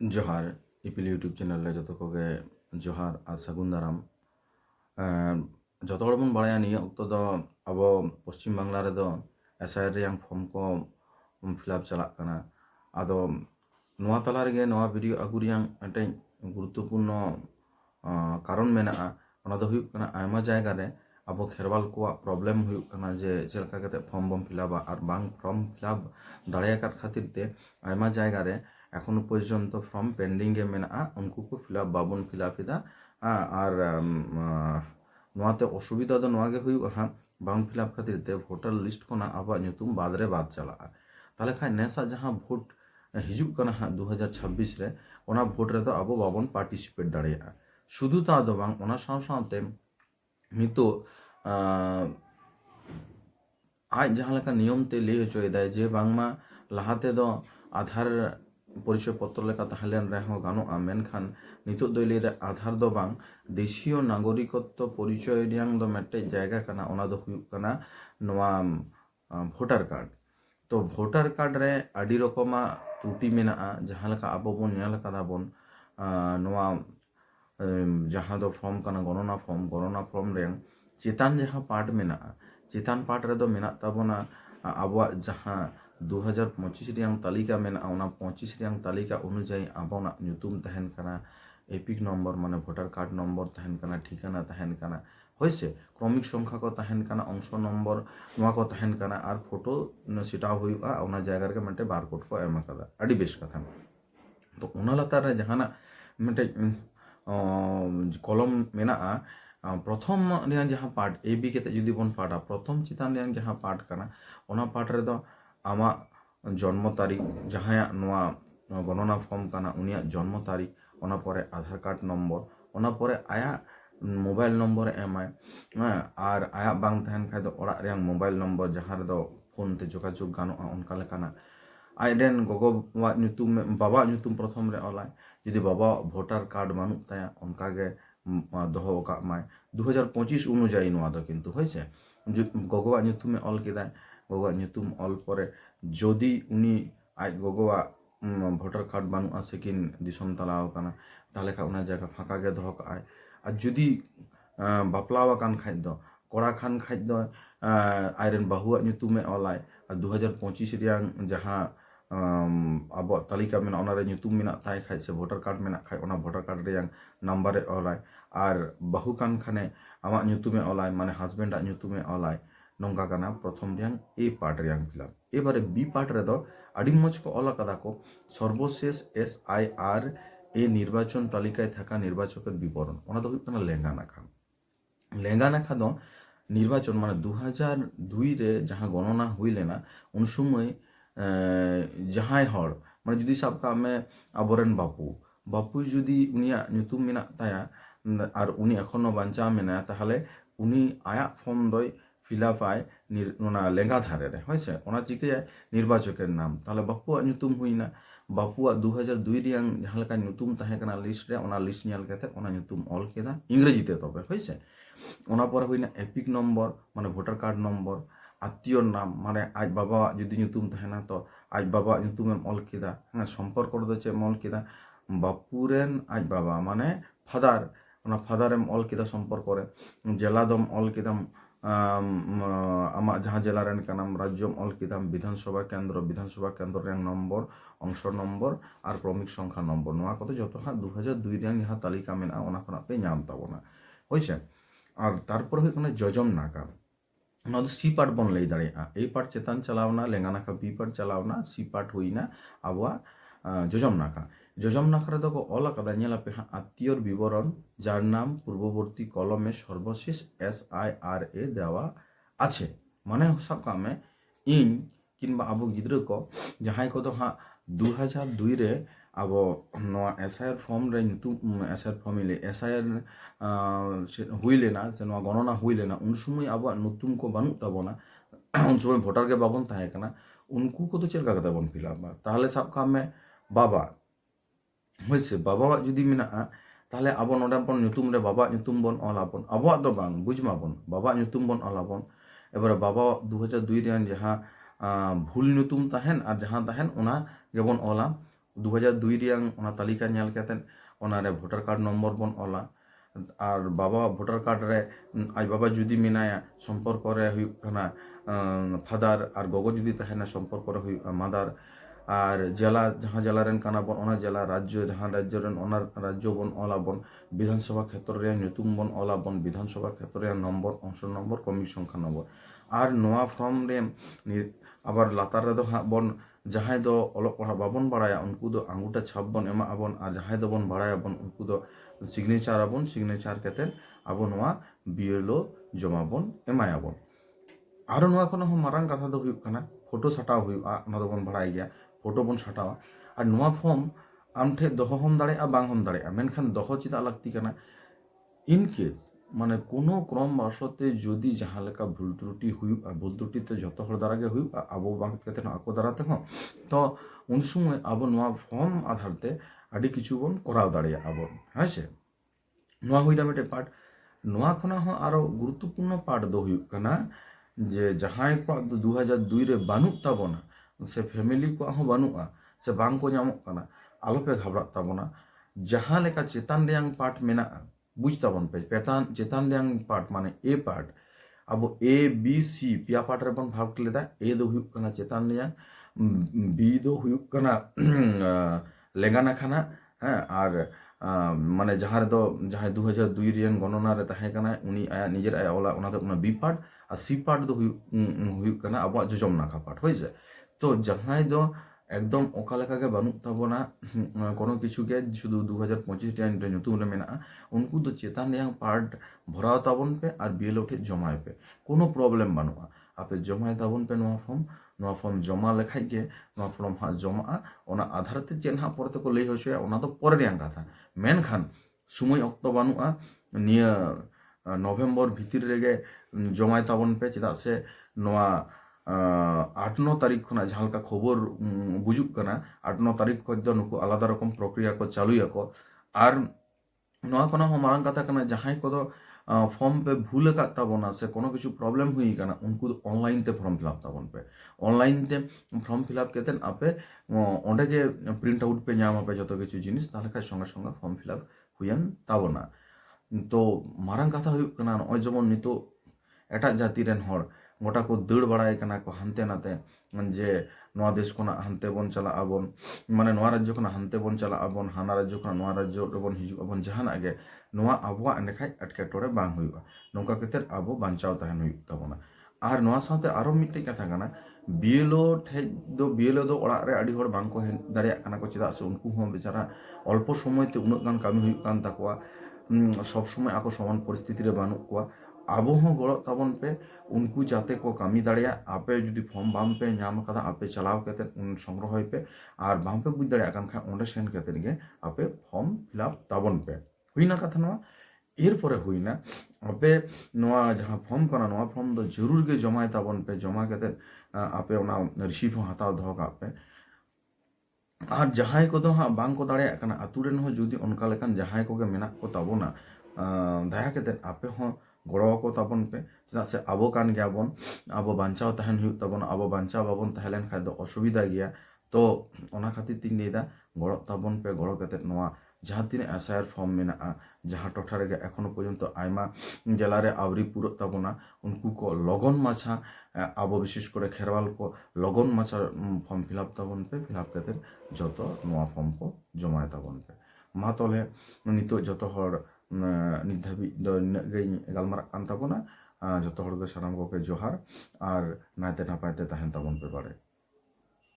जोहार इपिल YouTube channel रे जो कोगे जोहार आ सगुन दाराम जो बन बाया निया उक्तो दो अब पश्चिम बांग्ला रे दो एसआईआर रियांग फॉर्म को फिलअप चला कना आदो नोआ तला रे नोआ वीडियो अगु रियांग अटे गुरुत्वपूर्ण कारण मेना ओना दो हुयुग कना आयमा जायगा रे अब खेरवाल को प्रॉब्लम हुयुग कना जे चलका कते फॉर्म बम फिलअप और बांग फॉर्म फिलअप दाड़िया कार खातिर ते आयमा जायगा रे एखोनो पर्यन्त फर्म पेंडिंग ए मेना उनको को फिलअप बाबन फिलअप एदा और नोआते असुविधा दो नोआ गे हुयुग हा बांग फिलअप खातिर ते भोटर लिस्ट को ना आबा ᱧᱩᱛᱩᱢ बाद रे बाद चला ताले खाय नेसा जहां भोट हिजुग कना हा 2026 रे ओना भोट रे दो आबो बाबन पार्टिसिपेट दाड़िया शुधु ता दो बांग ओना साव सावते नितो आज जहां लेका नियम ते ले होचोयदा जे बांगमा लाहाते दो आधार परिचय पत्र लेका ताहलेन रेहो गानोआ मेनखान नितो दो लेदा आधार दो बांग देशीय नागरिकत्व परिचय रियांग दो मेटे जायगा कना ओना दो हुयुग कना नोआ भोटार कार्ड तो भोटार कार्ड रे आडी रकमा त्रुटि मेना जहां लेका आबो बोन नेल कदा बोन नोआ जहां दो फॉर्म कना गणना फॉर्म रेंग चेतान जहां पार्ट मेना चेतान पार्ट रे दो मेना ताबोना आबो जहां 2025 रियांग तालिका मेना ओना 25 रियांग तालिका अनुयायी आबोना ᱧᱩᱛᱩᱢ तहन कना एपिक नम्बर माने भोटार कार्ड नम्बर तहन कना ठिकाना तहन कना होइसे क्रमिक संख्या को तहन कना अंश नम्बर नोआ को तहन कना आर फोटो सिटा हुयुआ ओना जायगा रे मटे बारकोड को एम कदा अडी बेस कथा तो ओना लतार रे जहाना मटे कलम मेना प्रथम रियांग जहां पार्ट ए बी केते जुदी बोन पार्टा प्रथम चितान रियांग जहां पार्ट कना ओना पार्ट रे दो आमा जन्म तारीख जहां नोआ गणना फॉर्म कना उनिया जन्म तारीख ओना परे आधार कार्ड नम्बर ओना परे आया मोबाइल नम्बर एमाय और आया बांग तहन खाय दो ओड़ा रियांग मोबाइल नम्बर जहां रे दो फोन ते जोगाजोग गानोआ उनका लेकाना आइडेन गोगो ᱧᱩᱛᱩᱢ बाबा ᱧᱩᱛᱩᱢ प्रथम रे ऑलाय जुदी बाबा भोटार कार्ड बानु ताया उनका गे दोहो का माय 2025 अनुयायी नोआ दो किंतु होइसे गोगोवा ᱧᱩᱛᱩᱢ ऑल केदा गोगोवा ᱧᱩᱛᱩᱢ ऑल परे जदि उनी आज गोगोवा भोटार कार्ड बानु सेकिन दिसम तलाव कना ताले खा उना जगह फाका गे दोहो का आय जुदी बापलावा कान खाय दो कोड़ा खान खाय दो आयरन बहुआ ᱧᱩᱛᱩᱢ ऑलाय 2025 रियांग जहां अब तालिका में ओनारे ᱧᱩᱛᱩᱢ मेना ताय खाय से भोटार कार्ड मेना खाय ओना भोटार कार्ड रियांग नंबर ऑलाय और बहु कान खाने आमा ᱧᱩᱛᱩᱢ ऑलाय माने हस्बैंड ᱧᱩᱛᱩᱢ ऑलाय नोंगा काना प्रथम रियांग ए पार्ट रियांग फिलअप एबारे बी पार्ट रे दो आडी मज को ऑला कदा को सर्वशेष एसआईआर ए निर्वाचन तालिकाय थाका निर्वाचकेर विवरण ओना दो हुयुग काना लेंगा नाखा लेंगा नाखा दो निर्वाचन माने 2002 रे जहां गणना हुई लेना उन समय जहां हर माने जुदी सब का में आबोरेन बापू जुदी उनिया ᱧᱩᱛᱩᱢ मेना ताया और उनी एखोनो बांचा मेना ताहले उनी आया फॉर्म दय फिलअप आय ओना लेंगा धारे रे होइसे ओना चिके निर्वाचकेर नाम ताहले बापुआ ᱧᱩᱛᱩᱢ हुइना बापुआ 2002 रियांग जहां लेका ᱧᱩᱛᱩᱢ ताहे कना लिस्ट रे ओना लिस्ट नेल केते ओना ᱧᱩᱛᱩम ऑल केदा इंग्रेजी ते तबे होइसे ओना पर हुइना एपिक नम्बर माने भोटार कार्ड नम्बर आत्मीय नाम माने आज बाबा जुदी ᱧᱩᱛᱩᱢ तहना तो आज बाबा ᱧᱩᱛᱩᱢ ऑल केदा हाँ सम्पर्क दो चे ऑल केदा बापुरेन आज बाबा माने फादार ओना फादार एम ऑल केदा सम्पर्क करे जिला दम ऑल केदा आमा जहां जिला रेन कानाम राज्यम ऑल केदा विधानसभा केंद्र रेंग नम्बर अंश नम्बर और क्रमिक संख्या नम्बर नोआ कतो जतो हा 2002 रेंग जहां तालिका मेना ओना खना पे नाम ताबोना होइसे और तारपर हुई कना जजम नाका ओना दो सी पार्ट बन लई दाड़िया ए पार्ट चेतान चलावना लेंगा नाका बी पार्ट चलावना सी पार्ट हुईना आबवा जजम नाका रे दो को ऑल कदा नेला पे आत्मीयर विवरण जार नाम पूर्ववर्ती कलमे सर्वशेष एसआईआर ए देवा आछे माने सब कामे इन किंबा आबो गिद्र को जहां को तो हा 2002 रे अब नोआ एसआईआर फॉर्म रे ᱧᱩᱛᱩᱢ एसआईआर फॉर्म ले एसआईआर हुई लेना से नोआ गणना हुई लेना उन समय अब ᱧᱩᱛᱩᱢ को बानु ताबोना उन समय भोटार के बाबन ताहे कना उनको को तो चलका कदा बन फिलअप ताहले सब काम में बाबा होइसे बाबा जुदी मेना ताहले आबो नोडा बन ᱧᱩᱛᱩᱢ रे बाबा ᱧᱩᱛᱩᱢ बन ऑलाबन आबो दो बांग बुझमाबन बाबा ᱧᱩᱛᱩᱢ बन ऑलाबन एबार बाबा 2002 रे जहां भूल ᱧᱩᱛᱩᱢ ताहेन और जहां ताहेन ओना गेबन ऑला 2002 ᱨᱮᱭᱟᱝ ᱚᱱᱟ ᱛᱟᱹᱞᱤᱠᱟ ᱧᱮᱞ ᱠᱟᱛᱮᱫ ᱚᱱᱟᱨᱮ ᱵᱷᱳᱴᱟর কার্ড নম্বর ᱵᱚᱱ ᱚᱞᱟ আর বাবা ভোটার কার্ড রে আজ বাবা যদি মেনায়া সম্পর্ক রে হুᱭᱩᱜ ᱠᱟᱱᱟ ফাদার আর গগো যদি তাহেনা সম্পর্ক রে হুᱭᱩᱜᱼᱟ মাদার আর জেলা যাহা জেলা রেন কানা বন ওনা জেলা রাজ্য যাহা রাজ্য রেন ওনা রাজ্য বন অলা বন বিধানসভা ক্ষেত্র রে nyutum বন অলা বন বিধানসভা ক্ষেত্র রে নম্বর অংশ নম্বর কর্মী সংখ্যা নম্বর আর নোয়া ফর্ম রে আবার লাতার রে দো হা বন jahay do olok pahar babon baraya unku do anguta chap bon ema abon ar jahay do bon baraya bon unku do signature abon signature katen abo noa BLO joma bon ema abon aro noa kono ho marang katha do huyuk kana photo sataw huyuga ona do bon baray gya photo bon satawa ar noa form am the doho hom dare a bang hom dare menkhan doho chida lakti kana in case মানে কোনো ক্রম বাসতে যদি যাহা লেখা ভুল ত্রুটি হুᱭᱩᱜᱼᱟ ভুল ত্রুটিতে ᱡᱚᱛᱚ ᱦᱚᱲ ᱫᱟᱨᱟ ᱜᱮ ᱦᱩᱭᱩᱜᱼᱟ ᱟᱵᱚ ᱵᱟᱝ ᱠᱟᱛᱮ ᱟᱠᱚ ᱫᱟᱨᱟ ᱛᱮᱦᱚᱸ ᱛᱚ ᱩᱱ ᱥᱚᱢᱚᱭ ᱟᱵᱚ ᱱᱚᱣᱟ ᱯᱷᱚᱨᱢ ᱟᱫᱷᱟᱨ ᱛᱮ ᱟᱹᱰᱤ ᱠᱤᱪᱷᱩ ᱵᱚᱱ ᱠᱚᱨᱟᱣ ᱫᱟᱲᱮᱭᱟᱜᱼᱟ ᱵᱚᱱ ᱦᱮᱸ ᱥᱮ ᱱᱚᱣᱟ ᱦᱩᱭᱱᱟ ᱢᱤᱫᱴᱮᱱ ᱯᱟর্ট ᱱᱚᱣᱟ ᱠᱷᱚᱱᱟᱜ ᱦᱚᱸ ᱟᱨᱚ ᱜᱩᱨᱩᱛᱛᱚᱯূর্ণ ᱯᱟর্ট ᱫᱚ ᱦᱩᱭᱩᱜ ᱠᱟᱱᱟ ᱡᱮ ᱡᱟᱦᱟᱸᱭ ᱠᱚᱣᱟᱜ ᱫᱚ 2002 ᱨᱮ ᱵᱟᱹᱱᱩᱜ ᱛᱟᱵᱚᱱᱟ ᱥᱮ ᱯᱷᱮᱢᱮᱞᱤ ᱠᱚᱣᱟᱜ ᱦᱚᱸ ᱵᱟᱹᱱᱩᱜᱼᱟ ᱥᱮ ᱵᱟᱝ ᱠᱚ ᱧᱟᱢᱚᱜ ᱠᱟᱱᱟ ᱟᱞᱚᱯᱮ ᱜᱷᱟᱵᱲᱟᱜ ᱛᱟᱵᱚᱱᱟ ᱡᱟᱦᱟᱸ ᱞᱮᱠᱟ ᱪᱮᱛᱟᱱ ᱨᱮᱭᱟᱝ ᱯᱟর্ট ᱢᱮᱱᱟᱜᱼᱟ বুঝ তাবন পে চেতান রিয়াং পার্ট মানে এ পার্ট আবো A B C Piya part রে বন ভাগ লেদা এ দো হুᱭᱩᱜ ᱠᱟᱱᱟ চেতান রিয়াং বি দো হুᱭᱩᱜ ᱠᱟᱱᱟ লেঙ্গানা খানা হ্যাঁ আর মানে যাহার দো যাহাই 2002 রিয়াং গণনা রে তাহে কানা উনি আয়া নিজের আয়া ওলা ওনা দো ওনা বি পার্ট আর সি পার্ট দো হুᱭᱩᱜ ᱠᱟᱱᱟ আবো যোজম নাখা পার্ট হইছে তো যাহাই দো একদম ওকা লেখাকে বানুক তাবনা কোনো কিছুকে শুধু 2025 টাইম রে nyutum রে মেনা উনকু তো চেতান রিয়াং পার্ট ভরাও তাবন পে আর BLO ঠে জমায় পে কোনো প্রবলেম বানুয়া আপে জমায় তাবন পে নোয়া ফর্ম জমা লেখাই গে নোয়া ফর্ম হা জমা ওনা আধারতে চেন হা পড়তে কো লই হইছে ওনা তো পরে রিয়াং কথা মেনখান সময় অক্ত বানুয়া নিয়া নভেম্বর ভিতর রেগে জমায় তাবন পে চেদা সে নোয়া 8-9 তারিখ খনা ᱡᱟᱦᱟᱸ ᱞᱮᱠᱟ ᱠᱷᱚᱵᱚᱨ ᱵᱩᱡᱩᱜ ᱠᱟᱱᱟ 8-9 তারিখ ᱠᱷᱚᱡ ᱫᱚ ᱱᱩᱠᱩ ᱟᱞᱟᱫᱟ ᱨᱚᱠᱚᱢ ᱯᱨᱚᱠᱨᱤᱭᱟ ᱠᱚ ᱪᱟᱞᱩᱭᱟᱠᱚ ᱟᱨ ᱱᱚᱣᱟ ᱠᱷᱚᱱᱟᱜ ᱦᱚᱸ ᱢᱟᱨᱟᱝ ᱠᱟᱛᱷᱟ ᱠᱟᱱᱟ ᱡᱟᱦᱟᱸᱭ ᱠᱚᱫᱚ ফর্ম পে ভুল আকাত তাবনা সে কোনো কিছু প্রবলেম হুই কানা উনকু অনলাইন তে ফর্ম ফিল আপ তাবন পে অনলাইন তে ফর্ম ফিল আপ কেতেন আপে ওঁডে গে প্রিন্ট আউট পে ᱧᱟᱢ আপে যত কিছু জিনিস তাহলে খাই সঙ্গে সঙ্গে ফর্ম ফিল আপ হুইয়ান তাবনা তো মারাং কথা হুᱭᱩᱜ ᱠᱟᱱᱟ ᱱᱚᱜᱼᱚᱭ ᱡᱮᱢᱚᱱ ᱱᱤᱛᱚᱜ ᱮᱴᱟᱜ ᱡᱟᱹᱛᱤ ᱨᱮᱱ ᱦᱚᱲ গোটা কো দৌড় বাড়ায় কানা কো হানতে নাতে যে নোয়া দেশ কোনা হানতে বন চালা আবন মানে নোয়া রাজ্য কোনা হানতে বন চালা আবন হানা রাজ্য কোনা নোয়া রাজ্য বন হিজু আবন জাহান আগে নোয়া আবওয়া এন্ডেখাই এটকেটরে বাং হুᱭᱩᱜᱼᱟ নৌকা কেতের আবো বাঞ্চাও তাহেন হুᱭᱩᱜ তাবনা আর নোয়া সাথে আরো মিটটেই কথা কানা BLO ঠেজ দো BLO দো ওড়াগ রে আডি হড় বাং কো হেন দাড়িয়াগ কানা কো চেদা সে উনকু হম বেচারা অল্প সময়তে উনাগ গান কামি হুᱭᱩᱜ কান তাকোয়া সব সময় ako সমান পরিস্থিতি রে বানুক কোয়া আবো হো গড় তাবন পে উনকু যাতে কো কামি দাড়িয়া আপে যদি ফর্ম বাম পে ᱧᱟᱢ কাদা আপে চালাও কেতে সংগ্রহ হই পে আর বাম পে বুঝ দাড়িয়া কান খা ওন্ডে সেন কেতে গে আপে ফর্ম ফিল আপ তাবন পে হুইনা কথা নোয়া এরপরে হুইনা আপে নোয়া যাহা ফর্ম কানা নোয়া ফর্ম দো জরুর গে জমায় তাবন পে জমা কেতে আপে ওনা রিসিভ হো হাতাও দহ কা আপে আর যাহাই কো দো হা বাং কো দাড়িয়া কানা আতু রেন হো যদি অনকা লেকান যাহাই কোগে মেনাক কো তাবনা দায়া কেতে আপে হো গড় को ताबन पे चेदा से आबो कान गया बन आबो बांचाव तहन हुई ताबन आबो बांचाव बाबन तहलेन खाय दो असुविधा गया तो ओना खातिर तीन लेदा गड़ ताबन पे गड़ केते नोआ जहाँ तीन SIR फॉर्म मेना जहाँ टोठा रे एखोनो पर्यन्त आयमा जেলা रे आवरी पुरो ताबना उनको को लगन माछा आबो विशेष करे खेरवाल को लगन माछा फॉर्म फिलअप ताबन पे फिलअप केते जतो नोआ फॉर्म को जमाय ताबन पे मा तले नितो जतो हर नित धाबी गालमारा कान ताबना जतो हर सानाम को जोहार और नायते नापायते तहन ताबन पे बारे।